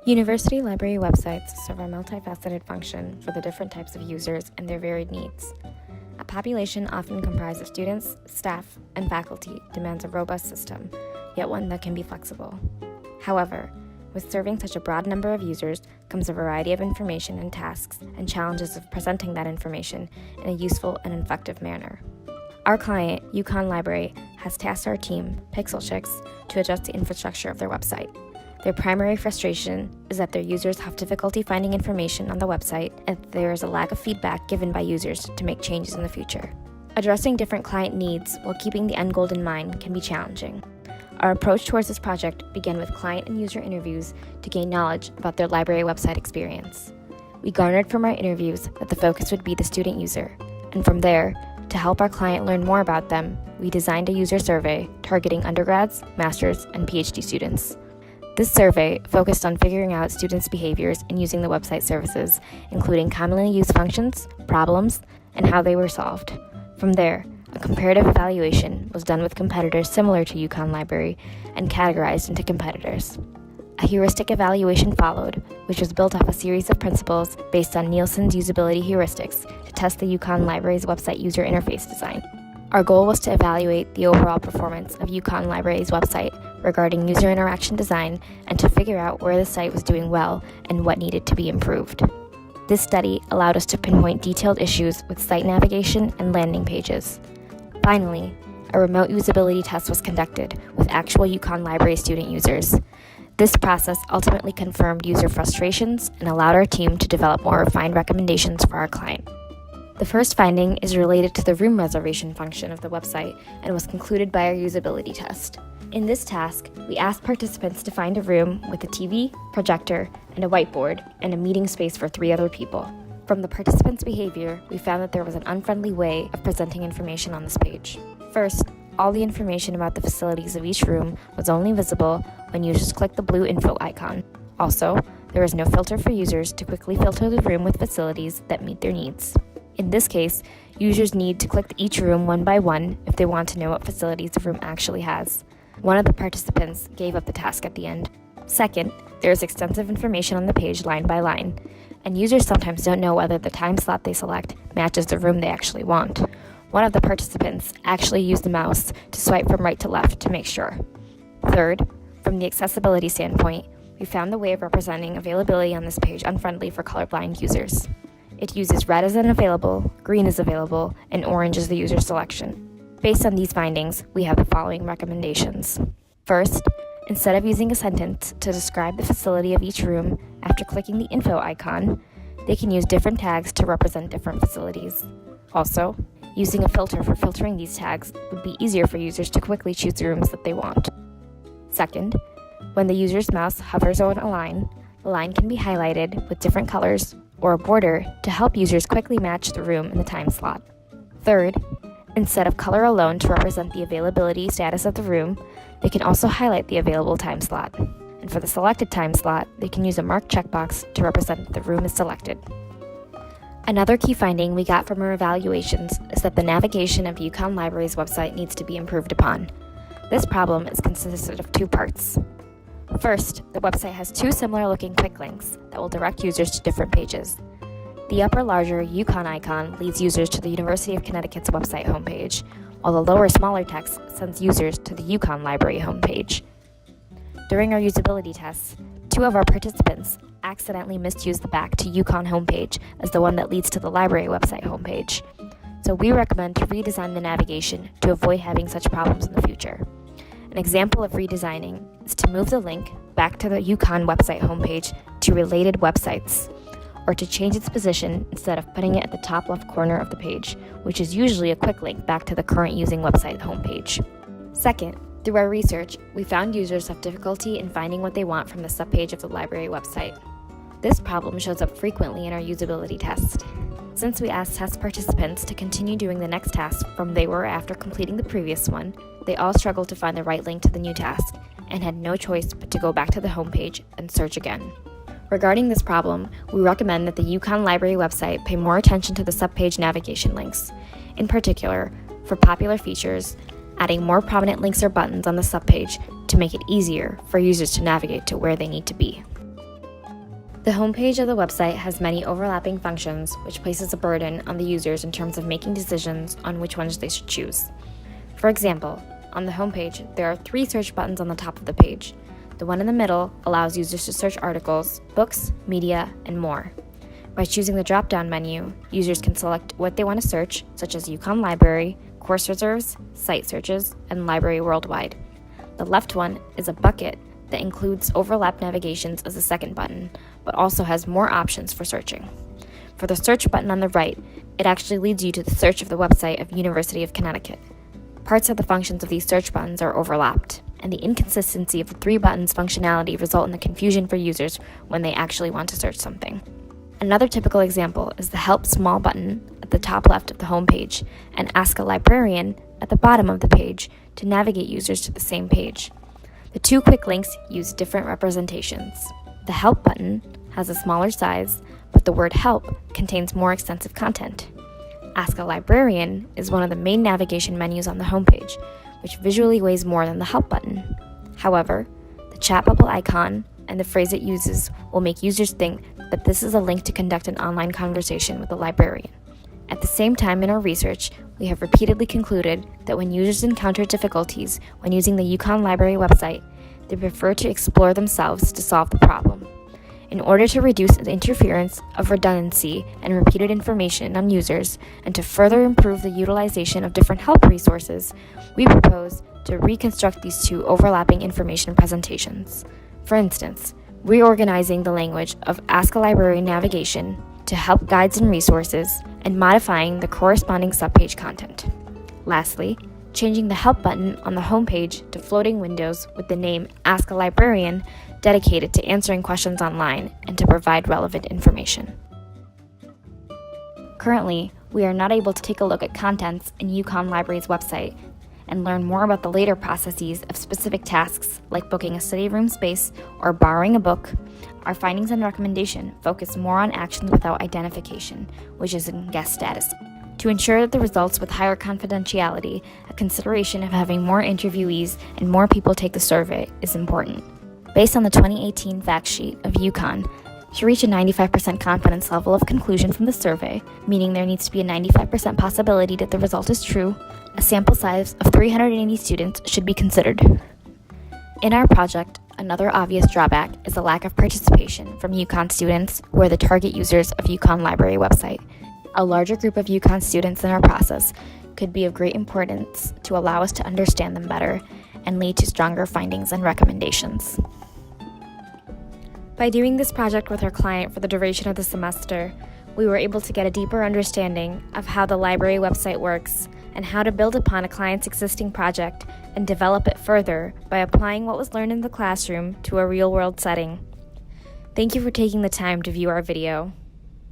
University library websites serve a multifaceted function for the different types of users and their varied needs. A population often comprised of students, staff, and faculty demands a robust system, yet one that can be flexible. However, with serving such a broad number of users comes a variety of information and tasks and challenges of presenting that information in a useful and effective manner. Our client, UConn Library, has tasked our team, Pixel Chicks, to adjust the infrastructure of their website. Their primary frustration is that their users have difficulty finding information on the website and that there is a lack of feedback given by users to make changes in the future. Addressing different client needs while keeping the end goal in mind can be challenging. Our approach towards this project began with client and user interviews to gain knowledge about their library website experience. We garnered from our interviews that the focus would be the student user, and from there, to help our client learn more about them, we designed a user survey targeting undergrads, masters, and PhD students. This survey focused on figuring out students' behaviors in using the website services, including commonly used functions, problems, and how they were solved. From there, a comparative evaluation was done with competitors similar to UConn Library and categorized into competitors. A heuristic evaluation followed, which was built off a series of principles based on Nielsen's usability heuristics to test the UConn Library's website user interface design. Our goal was to evaluate the overall performance of UConn Library's website regarding user interaction design and to figure out where the site was doing well and what needed to be improved. This study allowed us to pinpoint detailed issues with site navigation and landing pages. Finally, a remote usability test was conducted with actual UConn Library student users. This process ultimately confirmed user frustrations and allowed our team to develop more refined recommendations for our client. The first finding is related to the room reservation function of the website and was concluded by our usability test. In this task, we asked participants to find a room with a TV, projector, and a whiteboard, and a meeting space for 3 other people. From the participants' behavior, we found that there was an unfriendly way of presenting information on this page. First, all the information about the facilities of each room was only visible when users clicked the blue info icon. Also, there was no filter for users to quickly filter the room with facilities that meet their needs. In this case, users need to click each room one by one if they want to know what facilities the room actually has. One of the participants gave up the task at the end. Second, there is extensive information on the page line by line, and users sometimes don't know whether the time slot they select matches the room they actually want. One of the participants actually used the mouse to swipe from right to left to make sure. Third, from the accessibility standpoint, we found the way of representing availability on this page unfriendly for colorblind users. It uses red as unavailable, green as available, and orange as the user selection. Based on these findings, we have the following recommendations. First, instead of using a sentence to describe the facility of each room after clicking the info icon, they can use different tags to represent different facilities. Also, using a filter for filtering these tags would be easier for users to quickly choose the rooms that they want. Second, when the user's mouse hovers on a line, the line can be highlighted with different colors or a border to help users quickly match the room in the time slot. Third, instead of color alone to represent the availability status of the room, they can also highlight the available time slot. And for the selected time slot, they can use a marked checkbox to represent that the room is selected. Another key finding we got from our evaluations is that the navigation of UConn Library's website needs to be improved upon. This problem is consisted of 2 parts. First, the website has 2 similar-looking quick links that will direct users to different pages. The upper larger UConn icon leads users to the University of Connecticut's website homepage, while the lower smaller text sends users to the UConn Library homepage. During our usability tests, 2 of our participants accidentally misused the back to UConn homepage as the one that leads to the library website homepage. So we recommend to redesign the navigation to avoid having such problems in the future. An example of redesigning is to move the link back to the UConn website homepage to related websites, or to change its position instead of putting it at the top left corner of the page, which is usually a quick link back to the current using website homepage. Second, through our research, we found users have difficulty in finding what they want from the subpage of the library website. This problem shows up frequently in our usability test. Since we asked test participants to continue doing the next task from they were after completing the previous one, they all struggled to find the right link to the new task and had no choice but to go back to the homepage and search again. Regarding this problem, we recommend that the UConn Library website pay more attention to the subpage navigation links. In particular, for popular features, adding more prominent links or buttons on the subpage to make it easier for users to navigate to where they need to be. The homepage of the website has many overlapping functions, which places a burden on the users in terms of making decisions on which ones they should choose. For example, on the homepage, there are 3 search buttons on the top of the page. The one in the middle allows users to search articles, books, media, and more. By choosing the drop-down menu, users can select what they want to search, such as UConn Library, course reserves, site searches, and library worldwide. The left one is a bucket that includes overlap navigations as the second button, but also has more options for searching. For the search button on the right, it actually leads you to the search of the website of University of Connecticut. Parts of the functions of these search buttons are overlapped, and the inconsistency of the 3 buttons' functionality result in the confusion for users when they actually want to search something. Another typical example is the Help Small button at the top left of the homepage and Ask a Librarian at the bottom of the page to navigate users to the same page. The 2 quick links use different representations. The Help button has a smaller size, but the word Help contains more extensive content. Ask a Librarian is one of the main navigation menus on the homepage, which visually weighs more than the Help button. However, the chat bubble icon and the phrase it uses will make users think that this is a link to conduct an online conversation with a librarian. At the same time, in our research, we have repeatedly concluded that when users encounter difficulties when using the UConn Library website, they prefer to explore themselves to solve the problem. In order to reduce the interference of redundancy and repeated information on users, and to further improve the utilization of different help resources, we propose to reconstruct these 2 overlapping information presentations. For instance, reorganizing the language of Ask a Librarian navigation to help guides and resources, and modifying the corresponding subpage content. Lastly, changing the Help button on the homepage to floating windows with the name Ask a Librarian, dedicated to answering questions online and to provide relevant information. Currently, we are not able to take a look at contents in UConn Library's website and learn more about the later processes of specific tasks like booking a study room space or borrowing a book. Our findings and recommendation focus more on actions without identification, which is in guest status. To ensure that the results with higher confidentiality, a consideration of having more interviewees and more people take the survey is important. Based on the 2018 fact sheet of UConn, to reach a 95% confidence level of conclusion from the survey, meaning there needs to be a 95% possibility that the result is true, a sample size of 380 students should be considered. In our project, another obvious drawback is the lack of participation from UConn students who are the target users of UConn Library website. A larger group of UConn students in our process could be of great importance to allow us to understand them better and lead to stronger findings and recommendations. By doing this project with our client for the duration of the semester, we were able to get a deeper understanding of how the library website works and how to build upon a client's existing project and develop it further by applying what was learned in the classroom to a real-world setting. Thank you for taking the time to view our video.